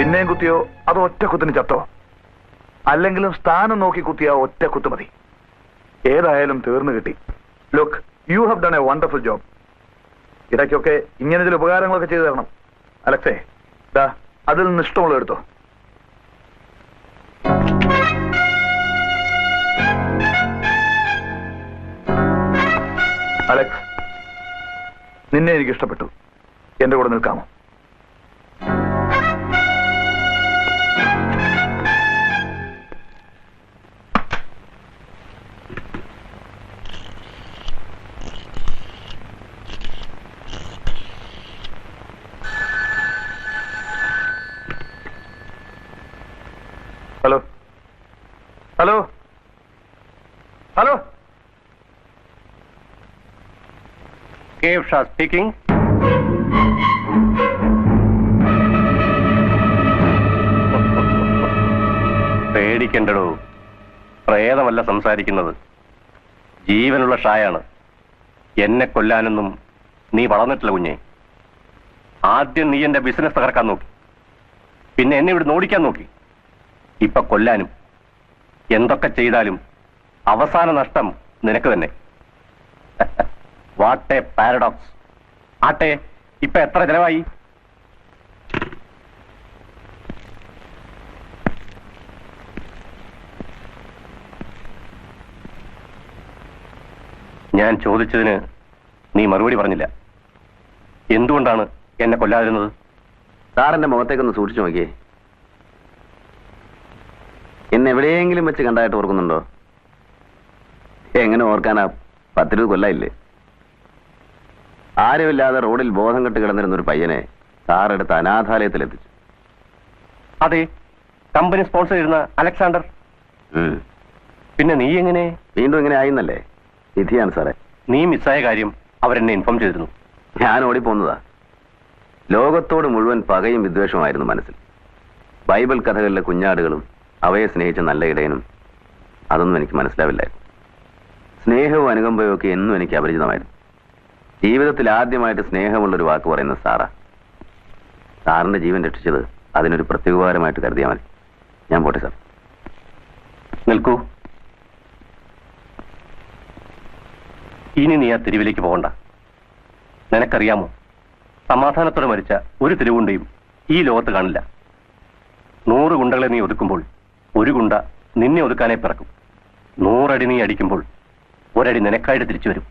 പിന്നെയും കുത്തിയോ അതോ ഒറ്റ കുത്തിന് ചത്തോ? അല്ലെങ്കിലും സ്ഥാനം നോക്കി കുത്തിയ ഒറ്റ കുത്ത് മതി. ഏതായാലും തീർന്നു കിട്ടി. Look, you have done A wonderful job. ഇടയ്ക്കൊക്കെ ഇങ്ങനെ ചില ഉപകാരങ്ങളൊക്കെ ചെയ്തു തരണം. അലക്സേ, ദാ അതിൽ നിന്ന് ഇഷ്ടമുള്ള എടുത്തോ. അലക്സ്, നിന്നെ എനിക്ക് ഇഷ്ടപ്പെട്ടു. എന്റെ കൂടെ നിൽക്കാമോ? Hello hello hello. കേവ് ഷാ സ്പീക്കിംഗ്. പേടിക്കണ്ടടോ, പ്രേതമല്ല സംസാരിക്കുന്നത്, ജീവനുള്ള ഷായാണ്. എന്നെ കൊല്ലാനൊന്നും നീ വളർന്നിട്ടില്ല കുഞ്ഞെ. ആദ്യം നീ എന്റെ ബിസിനസ് തകർക്കാൻ നോക്കി, പിന്നെ എന്നെ ഇവിടെ ഓടിക്കാൻ നോക്കി. ഇപ്പൊ കൊല്ലാനും. എന്തൊക്കെ ചെയ്താലും അവസാന നഷ്ടം നിനക്ക് തന്നെ. What A paradox. ആട്ടെ, ഇപ്പൊ എത്ര ചെലവായി? ഞാൻ ചോദിച്ചതിന് നീ മറുപടി പറഞ്ഞില്ല. എന്തുകൊണ്ടാണ് എന്നെ കൊല്ലാതിരുന്നത്? സാറിന്റെ മുഖത്തേക്കൊന്ന് സൂക്ഷിച്ചു നോക്കിയേ. എന്നെ എവിടെയെങ്കിലും വെച്ച് കണ്ടായിട്ട് ഓർക്കുന്നുണ്ടോ? എങ്ങനെ ഓർക്കാനാ? 10-20 കൊല്ലായില്ലേ. ആരുമില്ലാതെ റോഡിൽ ബോധം കെട്ട് കിടന്നിരുന്നൊരു പയ്യനെ സാറെടുത്ത് അനാഥാലയത്തിലെത്തിച്ചു. അതെ, കമ്പനി സ്പോൺസർ ചെയ്യുന്ന അലക്സാണ്ടർ. പിന്നെ നീ എങ്ങനെ വീണ്ടും എങ്ങനെ ആയിന്നല്ലേ? വിധിയാണ് സാറേ. നീ മിസ്സായ കാര്യം അവരെന്നെ ഇൻഫോം ചെയ്തിരുന്നു. ഞാൻ ഓടിപ്പോന്നതാ. ലോകത്തോട് മുഴുവൻ പകയും വിദ്വേഷമായിരുന്നു മനസ്സിൽ. ബൈബിൾ കഥകളിലെ കുഞ്ഞാടുകളും അവയെ സ്നേഹിച്ച നല്ല ഇടയനും അതൊന്നും എനിക്ക് മനസ്സിലാവില്ലായിരുന്നു. സ്നേഹവും അനുകമ്പയും ഒക്കെ എന്നും എനിക്ക് അപരിചിതമായിരുന്നു. ജീവിതത്തിൽ ആദ്യമായിട്ട് സ്നേഹമുള്ളൊരു വാക്ക് പറയുന്ന സാറാ. സാറിന്റെ ജീവൻ രക്ഷിച്ചത് അതിനൊരു പ്രത്യുപകാരമായിട്ട് കരുതിയാൽ മതി. ഞാൻ പോട്ടെ സാർ. നിൽക്കൂ. ഇനി നീ ആ തെരുവിലേക്ക് പോകണ്ട. നിനക്കറിയാമോ, സമാധാനത്തോടെ മരിച്ച ഒരു തെരുവുണ്ടയും ഈ ലോകത്ത് കാണില്ല. 100 ഗുണ്ടകളെ നീ ഒതുക്കുമ്പോൾ 1 ഗുണ്ട നിന്നെ ഒതുക്കാനേ പിറക്കും. 100 അടി നീ അടിക്കുമ്പോൾ 1 അടി നിനക്കായിട്ട് തിരിച്ചു വരും.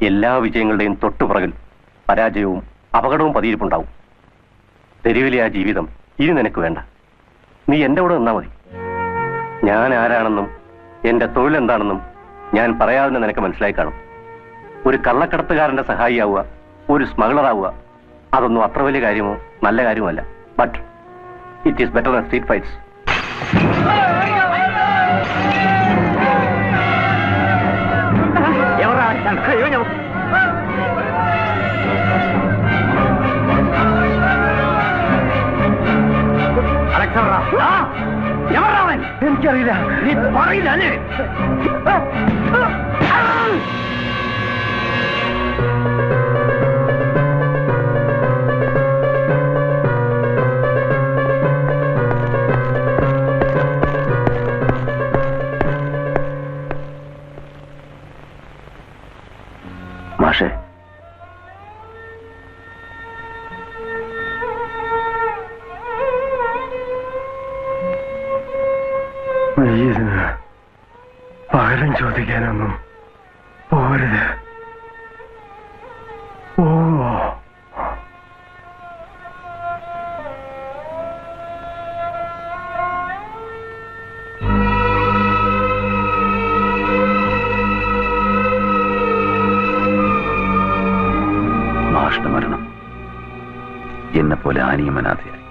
എല്ലാ വിജയങ്ങളുടെയും തൊട്ടുപുറകിൽ പരാജയവും അപകടവും പതിയിരിപ്പുണ്ടാവും. തെരുവിലെ ആ ജീവിതം ഇനി നിനക്ക് വേണ്ട. നീ എന്റെ കൂടെ നിന്നാ മതി. ഞാൻ ആരാണെന്നും എന്റെ തൊഴിലെന്താണെന്നും ഞാൻ പറയാതെ നിനക്ക് മനസ്സിലായി കാണും. ഒരു കള്ളക്കടത്തുകാരന്റെ സഹായിയാവുക, ഒരു സ്മഗ്ലറാവുക, അതൊന്നും അത്ര വലിയ കാര്യമോ നല്ല കാര്യമല്ല. But it is better than street fights. എനിക്കറിയില്ല. നീ പറയില്ല അല്ലേ? മാഷേ, ഇതിന് പകരം ചോദിക്കാനൊന്നും പോരുത്. ഓ, മാഷിന്റെ മരണം എന്നെപ്പോലെ ആനിയും അനാഥയായി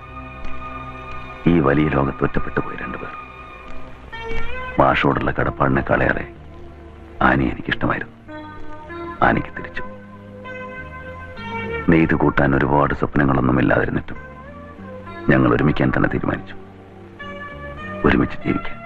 ഈ വലിയ ലോകത്ത് ഒറ്റപ്പെട്ടു പോയി 2 പേർ. മാഷോടുള്ള കടപ്പാടിനെക്കാളേറെ ആനി എനിക്കിഷ്ടമായിരുന്നു. ആനിക്ക് തിരിച്ചു. നെയ്ത് കൂട്ടാൻ ഒരുപാട് സ്വപ്നങ്ങളൊന്നും ഇല്ലാതിരുന്നിട്ടും ഞങ്ങൾ ഒരുമിക്കാൻ തന്നെ തീരുമാനിച്ചു. ഒരുമിച്ച് ജീവിക്കാൻ.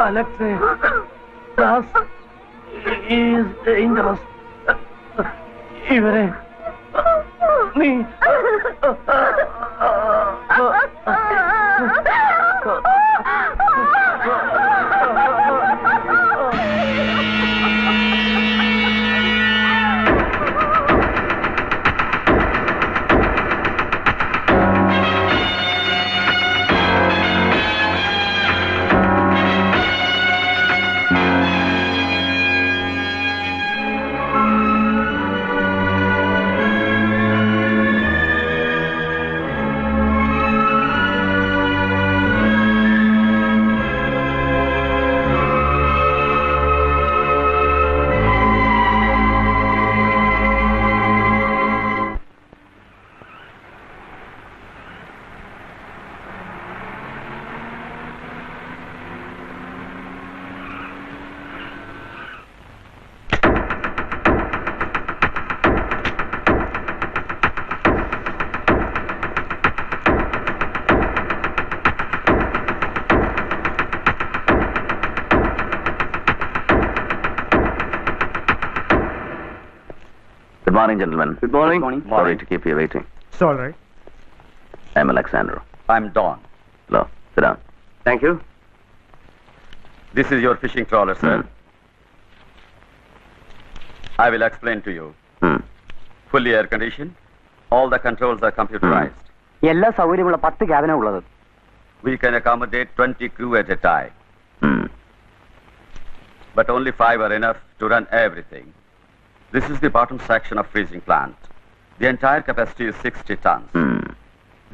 Alexei, das is dangerous. ഇവരെ നീ Good morning, gentlemen. Good morning. Sorry to keep you waiting. It's all right. I'm Alexander. I'm Don. Hello. Sit down. Thank you. This is your fishing trawler, sir. Hmm. I will explain to you. Hmm. Fully air conditioned. All the controls are computerized. എല്ലാ സൗകര്യമുള്ള 10 ക്യാബിനാ ഉള്ളത്. We can accommodate 20 crew at a time. Hmm. But only 5 are enough to run everything. This is the bottom section of freezing plant. The entire capacity is 60 tons. Hmm.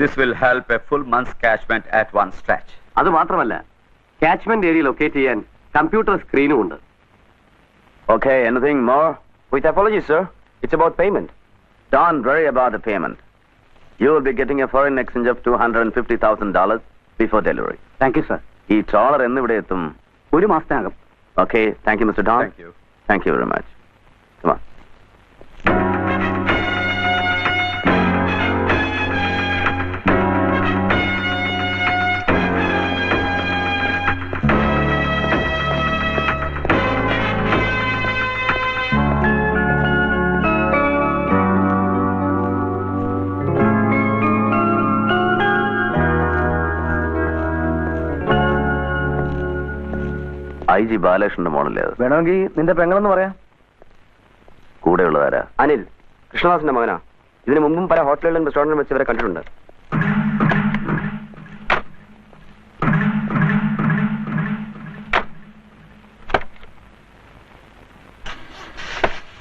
This will help a full month's catchment at one stretch. അത് മാത്രമല്ല catchment area locate ചെയ്യാൻ computer സ്ക്രീനും ഉണ്ട്. Okay, anything more? With apologies, sir. It's about payment. Don't worry about the payment. You will be getting a foreign exchange of $250,000 before delivery. Thank you sir. ഈ trawler എന്നിവിടെ എത്തും? 1 മാസത്തിനകം. Okay, thank you, Mr. Don. Thank you. Thank you very much. Come on. IG ബാലകൃഷ്ണന്റെ മോണല്ലേ അത്? വേണമെങ്കിൽ നിന്റെ പെങ്ങളെന്ന് പറയാം. കൂടെയുള്ളതാരാ? അനിൽ, കൃഷ്ണദാസിന്റെ മകനാ. ഇതിനു മുമ്പും പല ഹോട്ടലുകളിലും റെസ്റ്റോറന്റിലും വെച്ച് ഇവരെ കണ്ടിട്ടുണ്ട്.